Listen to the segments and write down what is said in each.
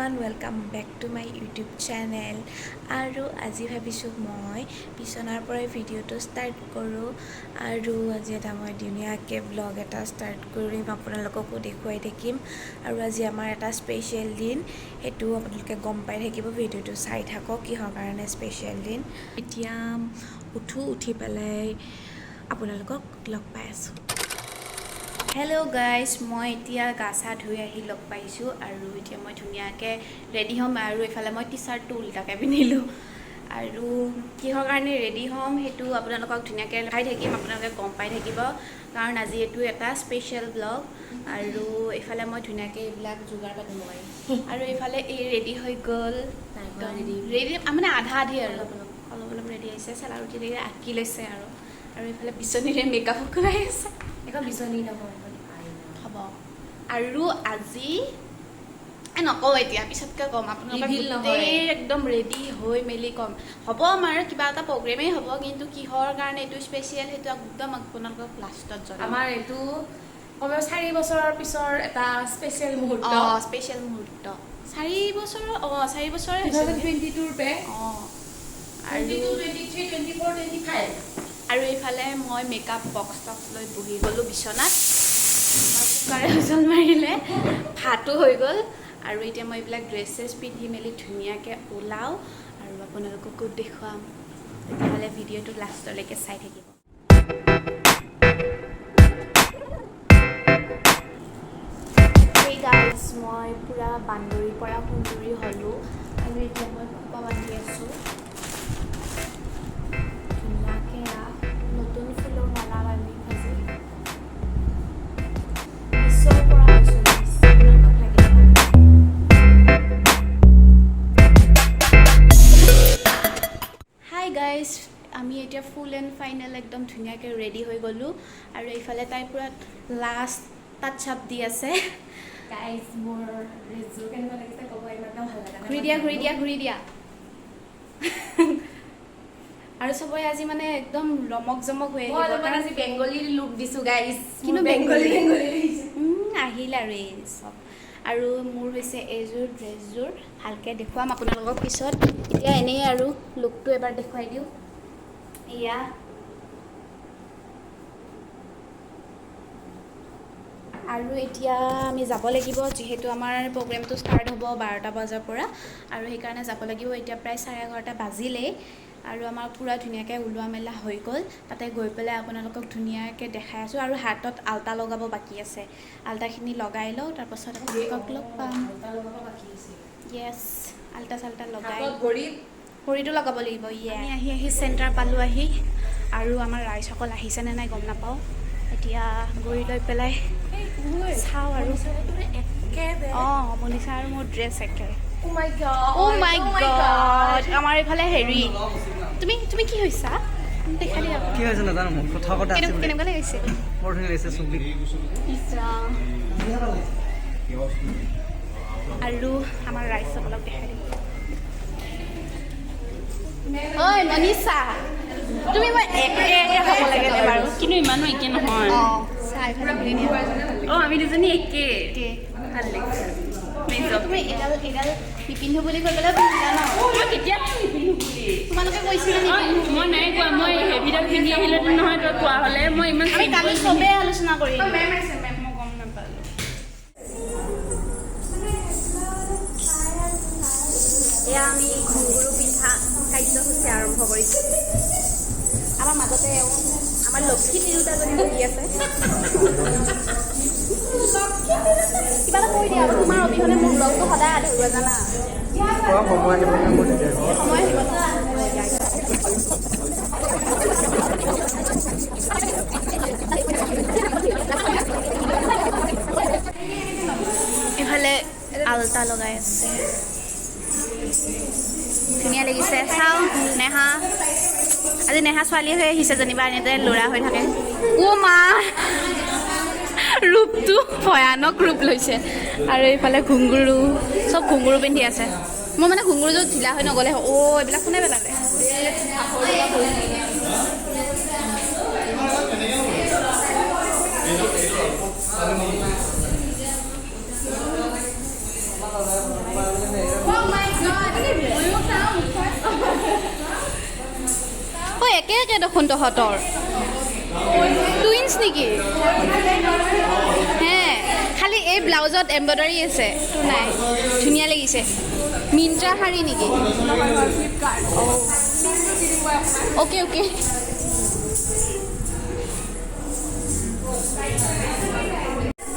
everyone, welcome back to my YouTube channel. আৰু আজি ভাবিছো মই পিছনৰ পৰাই ভিডিওটো ষ্টাৰ্ট কৰো আৰু আজি এটা মই ধুনীয়াকৈ ব্লগ এটা ষ্টাৰ্ট কৰিম আপোনালোককো দেখুৱাই থাকিম আৰু আজি আমাৰ এটা স্পেশাল দিন হেতু আপোনালোকে গম পাই থাকিব ভিডিওটো চাই থাকক কিহৰ কাৰণে স্পেশাল দিন এতিয়া উঠি পেলাই আপোনালোকক লগ পাই আছো Hello guys, মই এতিয়া গাছা ধুই আহি লগ পাইছো আৰু এতিয়া মই ধুনিয়াকে ৰেডি হ'ম আৰু এফালে মই টি-শাৰ্টটো উল্টাকে পিন্ধিলো আৰু কিহৰ কাৰণে ৰেডি হ'ম হেতু আপোনালোকক ধুনিয়াকে দেখাই থাকিম আপোনালোকে গম পাই থাকিব কাৰণ আজি এটো এটা স্পেশাল ব্লগ আৰু এফালে মই ধুনিয়াকে এইবিলাক যোগাৰ পাতি মই আৰু এফালে এই ৰেডি হৈ গল ৰেডি মানে আধা আধি আৰু অলপ ৰেডি হৈছে চেলাউটি দেই আকি লৈছে আৰু এফালে বিছনিৰে মেকআপ কৰাই আছে এখন বিছনি নহয় হ'ব আৰু আজি নকও এতিয়া পিছতকে কম আপোনালোকে একদম ৰেডি হৈ মেলি কম হ'ব আমাৰ কিবা এটা প্ৰগ্ৰামে হ'ব কিন্তু কিহৰ কাৰণে এটো স্পেশাল হেতু একদম আপোনালোকক লাষ্টত জনাম আমাৰ এটো কমেও 4 বছৰৰ পিছৰ এটা স্পেশাল মুহূৰ্ত 4 বছৰ 4 বছৰ 2022 পে আৰু 23 24 25 আৰু এইফালে মই মেকআপ বক্স লৈ বহি গলো বিছনাত কুকাৰে হুইচেল মাৰিলে ভাতো হৈ গল আৰু এতিয়া মই এইবিলাক ড্ৰেছেছ পিন্ধি মেলি ধুনিয়াকে ওলাও আৰু আপোনালোককো দেখুৱাম তেতিয়াহলে ভিডিওটো লাষ্টলৈকে চাই থাকিব Hey guys, মই পুৰা বান্দৰীৰ পৰা সুন্দৰী হলো আৰু এতিয়া মই খোপা বান্ধি আছো Guys, আমি এতিয়া ফুল এন্ড ফাইনাল একদম ধুনিয়াকে ৰেডি হৈ গলো আৰু এইফালে তাই পুৰা লাষ্ট টাচ আপ দি আছে গাইস মোৰ ৰেজু কেনেকুৱা লাগিছে কব ইমান ভাল লাগা ঘুৰি দিয়া আৰু সবাই আজি মানে একদম ৰমক জমক হৈ আহিব মই আজি বেংগলী লুক দিছো গাইস কিন্তু বেংগলী আহিল আৰু এই সব আৰু মোৰ হৈছে এজোৰ ড্ৰেছজোৰ ভালকে দেখুৱাম আপোনালোকক পিছত এতিয়া এনে আৰু লুকটো এবাৰ দেখুৱাই দিও ইয়া আৰু এতিয়া আমি যাব লাগিব যেহেতু আমাৰ প্ৰগ্ৰামটো ষ্টাৰ্ট হ'ব 12টা বজাৰ পৰা আৰু সেই কাৰণে যাব লাগিব এতিয়া প্ৰায় 11:30 বাজিলে আৰু আমাৰ পুৰা ধুনিয়াকে উলুৱা মেলা হৈ গল তাতে গৈ পেলাই আপোনালোকক ধুনিয়াকে দেখাই আছো আৰু হাতত আলতা লগাব বাকি আছে আলতাখিনি লগাই লও তাৰ পাছত আপোনালোকক লগ পাম আলতা লগাব বাকি আছে yes আলতা সালতা লগাই ঘড়িটো লগাব লাগিব আমি আহি সেন্টাৰ পালো আহি আৰু আমাৰ ৰাইসকল আহিছে নে নাই গম নাপাও এতিয়া ঘড়ি লৈ পেলাই চাও আৰু মনিষা আৰু মোৰ ড্ৰেছ একে Oh my god আমাৰ ইফালে হেৰি তুমি কি হৈছা দেখালি কি হৈছে না জানো মোৰ কথা কথা আছে কেনেকুৱা লাগিছে পঢ়ি লৈছে সুম্পি ইসা আৰু আমাৰ ৰাইসকলক দেখাই দিম ঐ মনিষা তুমি মই একে হ'ব লাগে নে বাৰু কিন্তু ইমানো একে নহয় চাই ভাল লাগে আমি দুজনী একে ভাল লাগিছে তুমি এডাল নিপিন্ধো বুলি কৈ পেলাই বুজিলা ন মই কেতিয়া নিপিন্ধো বুলি তোমালোকে কৈছিলা নিপিন্ধো মই নাই কোৱা মই হেভিডাল পিন্ধি আহিলে নহয় তই কোৱা হলে মই ইমান আমি কালি সবে আলোচনা কৰি মেম আছে মেম মই গম নাপালো এয়া আমি ঘুংগুৰু পিঠা কাৰ্যসূচী আৰম্ভ কৰিছো আমাৰ মাজতে আমাৰ লক্ষ্মী তিৰোতাজনী বহি আছে কিবা এটা কৈ দিয়া তোমাৰ অবিহনে মোৰ ব্লগটো সদায় আধৰুৱা জানা সময় আহিব এইফালে আলতা লগাই আছে ধুনীয়া লাগিছে চাও নেহা আজি নেহা ছোৱালী হৈ আহিছে যেনিবা এনেতে ল'ৰা হৈ থাকে মা ৰূপটো ভয়ানক ৰূপ লৈছে আৰু এইফালে ঘুংগুৰু সব ঘুংগুৰু পিন্ধি আছে মই মানে ঘুংগুৰুযোৰ ঢিলা হৈ নগ'লে এইবিলাক কোনে পেলালে একে একে দেখোন তহঁতৰ টুইন্স নেকি হে খালি এই ব্লাউজত এমব্ৰইডাৰী আছে তো নাই ধুনীয়া লাগিছে মিন্ত্ৰা শাড়ী নেকি ওকে ওকে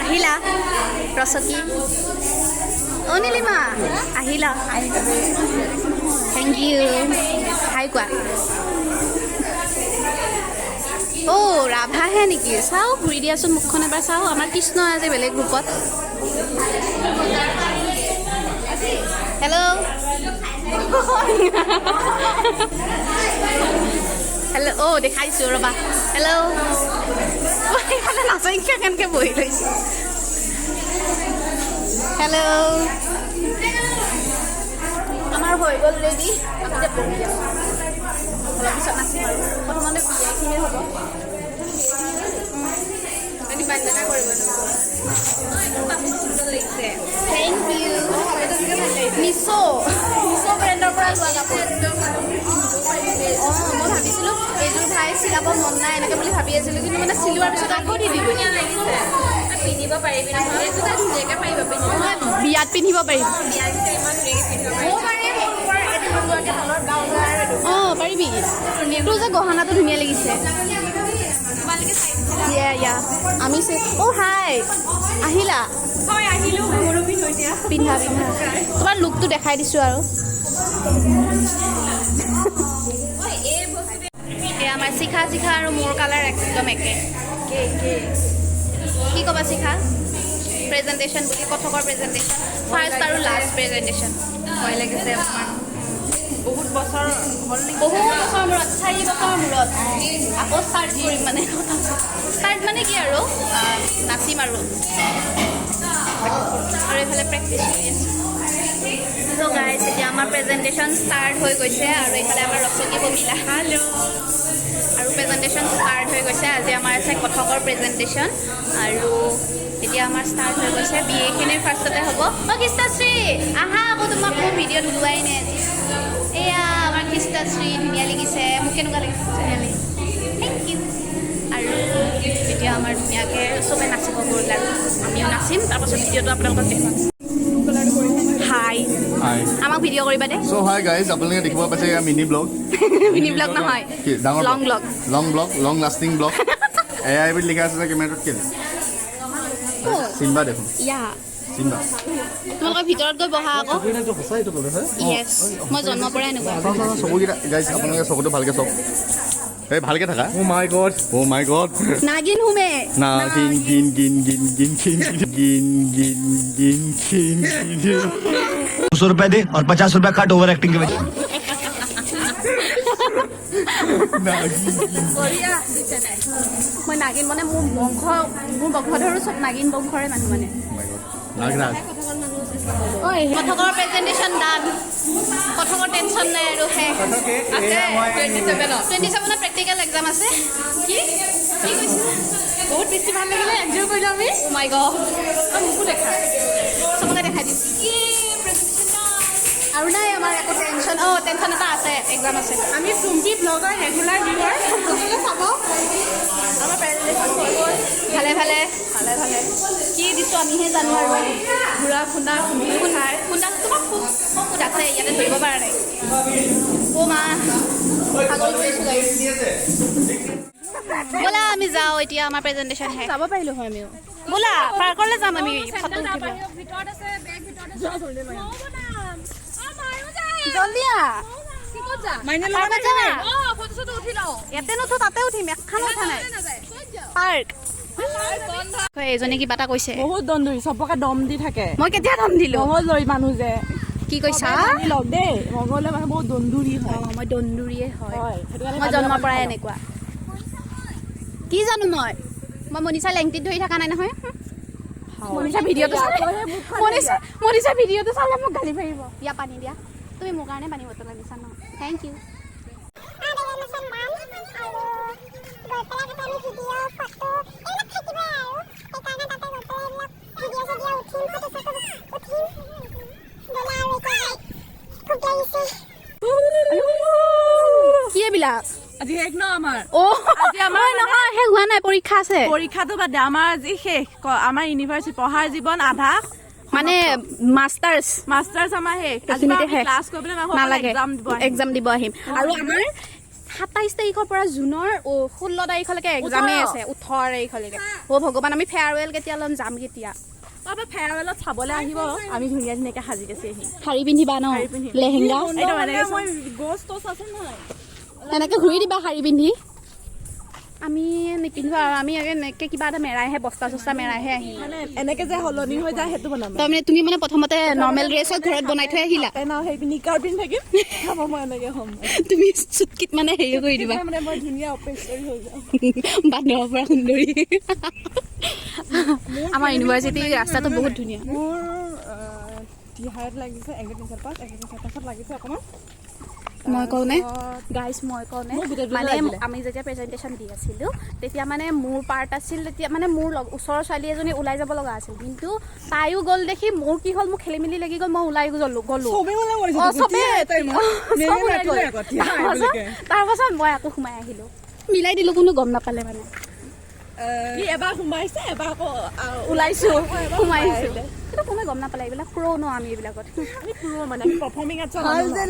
আহিলা ৰচকী অ' নীলিমা আহিলা থেংক ইউ হাই কোৱা অ' ৰাভাহে নেকি চাওঁ ঘূৰি দিয়াচোন মুখখন এবাৰ চাওঁ আমাৰ কৃষ্ণ আছে বেলেগ গ্ৰুপত হেল্ল' হেল্ল' অ' দেখাইছোঁ ৰ'বা হেল্ল' নাচংখ্যা কেনেকৈ বহি লৈছে হেল্ল' আমাৰ হৈ গ'ল ৰেডি আমি যে বহি আছোঁ অলপ পিছত নাচিম আৰু প্ৰথমতে বিয়াখিনিয়ে হ'ব বান্ধনা কৰিব লাগিছে থেংক ইউ মিছো ব্ৰেণ্ডৰ পৰা লোৱা কাপোৰ অঁ মই ভাবিছিলোঁ এইযোৰ ভাই চিলাব মন নাই এনেকৈ বুলি ভাবি আছিলোঁ কিন্তু মানে চিলোৱাৰ পিছত আকৌ দি দিব পিন্ধিব পাৰিবি ধুনীয়াকৈ পাৰিব বিয়াত পিন্ধিব পাৰিম অঁ পাৰিবি তোৰ যে গহনাটো ধুনীয়া লাগিছে আমি অ' হাই আহিলা পিন্ধা তোমাৰ লুকটো দেখাই দিছোঁ আৰু এই আমাৰ শিখা আৰু মোৰ কালাৰ একদম একে কি ক'বা শিখা প্ৰেজেণ্টেশ্যন বুলি কথকৰ প্ৰেজেণ্টেশ্যন ফাৰ্ষ্ট আৰু লাষ্ট প্ৰেজেণ্টেশ্যন ভয় লাগিছে বহুত বছৰ হ'ল নেকি বহুত বছৰ মূৰত 4 বছৰৰ মূৰত আকৌ ষ্টাৰ্ট কৰিম মানে ষ্টাৰ্ট মানে কি আৰু নাচিম আৰু এইফালে প্ৰেক্টিছ কৰি আছোঁ চ' গাইজ এতিয়া আমাৰ প্ৰেজেণ্টেশ্যন ষ্টাৰ্ট হৈ গৈছে আৰু এইফালে আমাৰ ৰচকী বমিলা হেল্ল' আৰু প্ৰেজেণ্টেশ্যন ষ্টাৰ্ট হৈ গৈছে আজি আমাৰ আছে কথকৰ প্ৰেজেণ্টেশ্যন আৰু এতিয়া আমাৰ ষ্টাৰ্ট হৈ গৈছে বি এখিনিৰ ফাৰ্ষ্টতে হ'ব অ' কৃষ্ণশ্ৰী আহা আকৌ তোমাক মোৰ ভিডিঅ'ত ওলোৱাই নাই আজি এয়া আমাৰ কৃষ্ণশ্ৰী ধুনীয়া লাগিছে মোক কেনেকুৱা লাগিছে থেংক ইউ আৰু এতিয়া আমাৰ ধুনীয়াকৈ চবে নাচিব গ'ল আৰু আমিও নাচিম তাৰপাছত ভিডিঅ'টো আপোনালোকক দেখুৱাম হাই আমাক ভিডিঅ' কৰিবা দে So hi guys, আপোনালোকে দেখিব পাইছে এয়া মিনি ব্লগ নহয় লং লাষ্টিং ব্লগ এআই বুলি লিখা আছে যে কেমেৰাটোত কেলে চিম্বা দেখোন চিম্বা তোমালোকৰ ভিতৰত গৈ বহা আকৌ য়েছ মই জন্মৰ পৰাই এনেকুৱা চকুকেইটা গাইজ আপোনালোকে চকুটো ভালকে চাওক এই ভালকে থাকা অ' মাই গড নাগিন হুমে নাগিন গিন 200 रुपए दे और 50 रुपए कट ओवर एक्टिंग के वजह মই নাগিন মানে মোৰ বংশধৰো চব নাগিন বংশৰে মানুহ মানে কথকৰ প্ৰেজেণ্টেশ্যন ডান কথকৰ টেনশ্যন নাই আৰু হে আছে 27ত প্ৰেক্টিকেল এক্সাম আছে কি কৈছে বহুত বেছি ভাল লাগিলে এনজয় কৰিলোঁ আমি অ' মাই গড মোকো দেখা চবকে দেখাই দিম আৰু নাই আমাৰ একো টেনশ্যন টেনশ্যন এটা আছে এক্সাম আছে আমি চুম্পি ব্লগৰ ৰেগুলাৰ ভিউৱাৰ সকলোকে চাব আমাৰ প্ৰেজেণ্টেশ্যন হৈ গ'ল ভালে কি দিছোঁ আমিহে জানো আৰু ঘূৰা খুন্দা তোমাক খুব আছে ইয়াতে ধৰিব পৰা নাই অ' মা পাগল কৰিছোঁ ব'লা আমি যাওঁ এতিয়া আমাৰ প্ৰেজেণ্টেশ্যন হে যাব পাৰিলোঁ হয় আমিও ব'লা পাৰ্কলৈ যাম আমি ফটো উঠিব জলদি ইয়াতে নুঠো তাতে উঠিম এখন উঠা নাই পাৰ্ক এজনে কিবা এটা কৈছে বহুত দম ধৰি চবকে দম দি থাকে মই কেতিয়া দম দিলো মগজলৈ মানুহ যে কি কৈছা লগ দেই মগজলৈ মানুহ বহুত দন্দুৰি হয় মই দন্দুৰিয়ে হয় মই জন্মৰ পৰাই এনেকুৱা কি জানো মই মনিষা লেংটিত ধৰি থকা নাই নহয় মনিষা ভিডিঅ'টো চালে মোক গালি পাৰিব দিয়া পানী দিয়া তুমি মোৰ কাৰণে পানী বটল আনিছা ন থেংক ইউ কি এইবিলাক আজি শেষ ন আমাৰ আজি আমাৰ নহয় শেষ হোৱা নাই পৰীক্ষা আছে পৰীক্ষাটো বাদে আমাৰ আজি শেষ আমাৰ ইউনিভাৰ্চিটি পঢ়াৰ জীৱন আধা মানে মাষ্টাৰ্ছ আমাৰ শেষ এইখিনিতে শেষ ক্লাছ কৰিবলৈ নালাগে এক্সাম এক্সাম দিব আহিম আৰু আমাৰ 27 তাৰিখৰ পৰা জুনৰ 16 তাৰিখলৈকে এক্সামে আছে 18 তাৰিখলৈকে ভগৱান আমি ফেয়াৰৱেল কেতিয়া ল'ম যাম কেতিয়া ফেয়াৰৱেলত চাবলৈ আহিব আমি ধুনীয়া ধুনীয়াকে সাজি কাচি আহিম শাৰী পিন্ধিবা ন লেহেংগা এনেকে ঘূৰি দিবা শাৰী পিন্ধি আমি নিপিন্ধো আৰু আমি এনেকে কিবা এটা মেৰাইহে বস্তা চস্তা মেৰাইহে আহিম মানে এনেকে যে সলনি হৈ যায় সেইটো বনাম তাৰমানে তুমি মানে প্ৰথমতে নৰ্মেল ড্ৰেছত ঘৰত বনাই থৈ আহিলা সেই নিকাৰ পিন্ধি থাকিম খাব মই এনেকে হ'ম তুমি চুটকিত মানে হেৰি কৰি দিবা মানে মই ধুনীয়া অপেক্ষৰী হৈ যাম বান্দৰৰ পৰা সুন্দৰী আমাৰ ইউনিভাৰ্চিটিৰ ৰাস্তাটো বহুত ধুনীয়া মোৰ টিহাৰত লাগিছে এগ্ৰিকালচাৰ পাছত লাগিছে অকণমান মই কওঁনে গাইজ মই কওঁনে মানে আমি যেতিয়া প্ৰেজেণ্টেশ্যন দি আছিলোঁ তেতিয়া মানে মোৰ পাৰ্ট আছিল তেতিয়া মানে মোৰ ওচৰৰ ছোৱালী এজনী ওলাই যাব লগা আছিল কিন্তু তাইও গ'ল দেখি মোৰ কি হ'ল মোক খেলি মেলি লাগি গ'ল মই ওলাই গ'লো তাৰপাছত মই আকৌ সোমাই আহিলোঁ মিলাই দিলোঁ কোনো গম নাপালে মানে এবাৰ সোমাইছে এবাৰ আকৌ ওলাইছো সোমাইছোঁ কিন্তু কোনো গম নাপালে এইবিলাক প্ৰ ন আমি এইবিলাকত মানে পাৰফৰ্মিং আৰ্টছৰ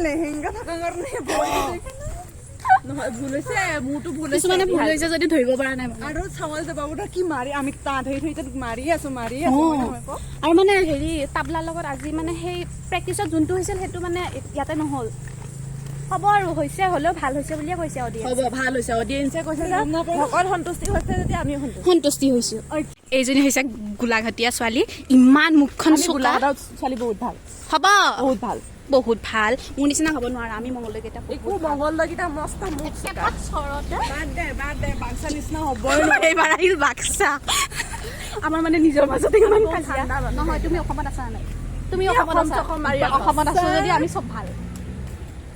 লেহেংগা থকাৰ কাৰণে নহয় ভুল হৈছে মোৰতো ভুল হৈছে কিছুমানে ভুল হৈছে যদি ধৰিব পৰা নাই আৰু চামল যে বাবু কি মাৰি আমি তা ধৰি ধৰি মাৰি আছো আৰু মানে হেৰি তাবলাৰ লগত আজি মানে সেই প্ৰেক্টিচত যোনটো হৈছিল সেইটো মানে ইয়াতে নহ'ল হ'ব আৰু হৈছে হ'লেও ভাল হৈছে বুলিয়ে কৈছে অডিয়েঞ্চ হ'ব ভাল হৈছে অডিয়েঞ্চে কৈছে যে ভকত সন্তুষ্টি হৈছে যেতিয়া আমি সন্তুষ্টি হৈছোঁ এইজনী হৈছে গোলাঘাটীয়া ছোৱালী ইমান মুখখন চোলা ছোৱালী বহুত ভাল হ'ব বহুত ভাল বহুত ভাল মোৰ নিচিনা হ'ব নোৱাৰা আমি মংগলদৈকেইটা একো মংগলদৈকেইটা মস্ত মুখ বাক্সা নিচিনা হ'ব এইবাৰ আহিল বাক্সা আমাৰ মানে নিজৰ মাজতে ইমান কাজিয়া নহয় তুমি অসমত আছা নাই তুমি অসমত আছা যদি আমি চব ভাল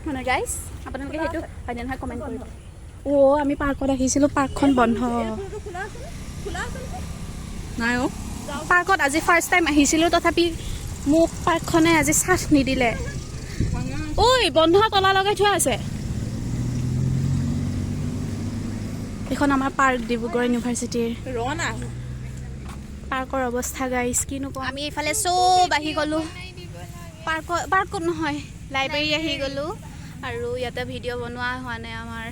মানে গাইজ আপোনালোকে সেইটো হয়নে নহয় কমেণ্ট কৰিব আমি পাৰ্কত আহিছিলোঁ পাৰ্কখন বন্ধ নাই পাৰ্কত আজি ফাৰ্ষ্ট টাইম আহিছিলোঁ তথাপি মোক পাৰ্কখনে আজি চাথ নিদিলে বন্ধ তলা লগাই থোৱা আছে এইখন আমাৰ পাৰ্ক ডিব্ৰুগড় ইউনিভাৰ্চিটিৰ পাৰ্কৰ অৱস্থা গাইজ কিনো কওঁ আমি এইফালে চব আহি গ'লোঁ পাৰ্কত নহয় লাইব্ৰেৰী আহি গ'লোঁ আৰু ইয়াতে ভিডিঅ' বনোৱা হোৱা নাই আমাৰ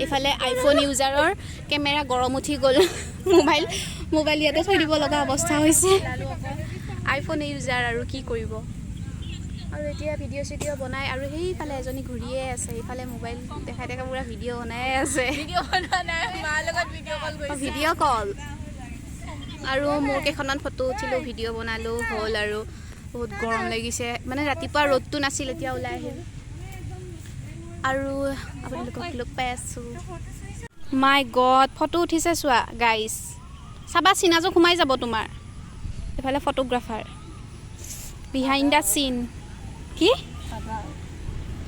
এইফালে আইফোন ইউজাৰৰ কেমেৰা গৰম উঠি গ'ল মোবাইল ইয়াতে থৈ দিব লগা অৱস্থা হৈছে আইফোন ইউজাৰ আৰু কি কৰিব আৰু এতিয়া ভিডিঅ' চিডিঅ' বনাই আৰু সেইফালে এজনী ঘূৰিয়ে আছে এইফালে মোবাইল দেখাই পুৰা ভিডিঅ' বনাই আছে ভিডিঅ' কল আৰু মোৰ কেইখনমান ফটো উঠিলোঁ ভিডিঅ' বনালোঁ হ'ল আৰু বহুত গৰম লাগিছে মানে ৰাতিপুৱা ৰ'দটো নাছিল এতিয়া ওলাই আহিল আৰু আপোনালোকক লগ পাই আছোঁ মাই গড ফটো উঠিছে চোৱা গাইজ চাবা চিনাজো সোমাই যাব তোমাৰ এইফালে ফটোগ্ৰাফাৰ বিহাইণ্ড দ্য চিন কি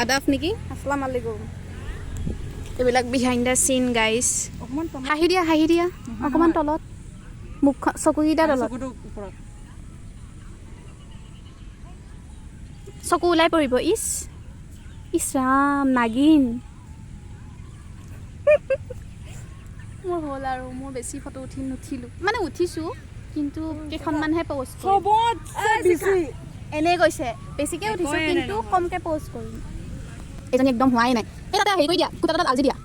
আদাফ নেকি আসসালামু আলাইকুম এইবিলাক বিহাইণ্ড দ্য চিন গাইজ হাঁহি দিয়া অকণমান তলত মুখখন চকুকেইটা তলত চকু ওলাই পৰিব ইছ ৰাম নাগিন মোৰ হ'ল আৰু মোৰ বেছি ফটো নুঠিলোঁ মানে উঠিছোঁ কিন্তু কেইখনমানহে প'ষ্ট এনেই কৈছে বেছিকৈ উঠিছোঁ কিন্তু কমকৈ প'ষ্ট কৰিম এইজনী একদম হোৱাই নাই এই তাতে হেৰি কৰি দিয়া কুটা তাত আজি দিয়া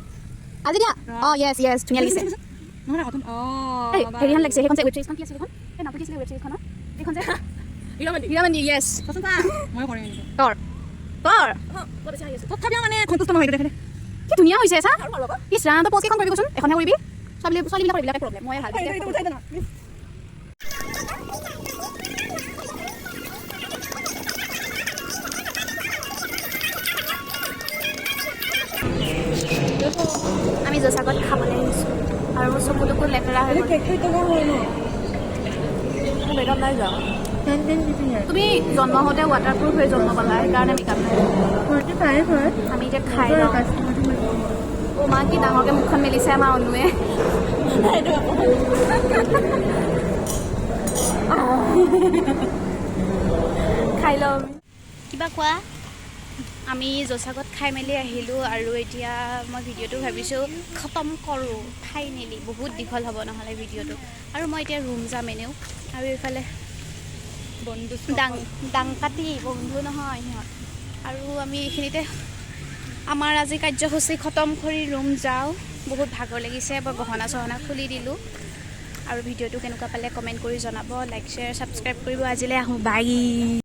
য়েছ ধুনীয়া লাগিছে হেৰিখন লাগিছে সেইখন যে ৱেব ছিৰিজখন কি আছিল সেইখন এই নামটো কি আছিলে ৱেব ছিৰিজখনৰ এইখন যে হীৰামণি য়েছ কৰ তথাপিও মানে সন্তুষ্ট নহয় দেখে কি ধুনীয়া হৈছে চা ইছ ৰাম তই প'ষ্টকেইখন কৰিবি কচোন এখনহে কৰিবি ছোৱালীবিলাকৰ এইবিলাকে প্ৰব্লেম মই ভাল আমি জচাগত খাবলৈ আহিছোঁ আৰু মোৰ চকুটোকো লেতেৰা হৈ গ'ল তুমি জন্ম হওঁতে ৱাটাৰপ্ৰুফ হৈ জন্ম পালা সেইকাৰণে মেকআপ নাই আমি এতিয়া খাই লওঁ মা কি ডাঙৰকৈ মুখখন মেলিছে আমাৰ অনুৱে খাই লওঁ কিবা কোৱা আমি জোচাগত খাই মেলি আহিলোঁ আৰু এতিয়া মই ভিডিঅ'টো ভাবিছোঁ খতম কৰোঁ ফাইনেলি। বহুত দীঘল হ'ব নহ'লে ভিডিঅ'টো। আৰু মই এতিয়া ৰুম যাম এনেও। আৰু এইফালে বন্ধু ডাংকাটি বন্ধু নহয় সিহঁত। আৰু আমি এইখিনিতে আমাৰ আজি কাৰ্যসূচী খতম কৰি ৰুম যাওঁ। বহুত ভাগৰ লাগিছে, মই গহনা চহনা খুলি দিলোঁ। আৰু ভিডিঅ'টো কেনেকুৱা পালে কমেণ্ট কৰি জনাব, লাইক শ্বেয়াৰ ছাবস্ক্ৰাইব কৰিব। আজিলৈ আহোঁ, বাই।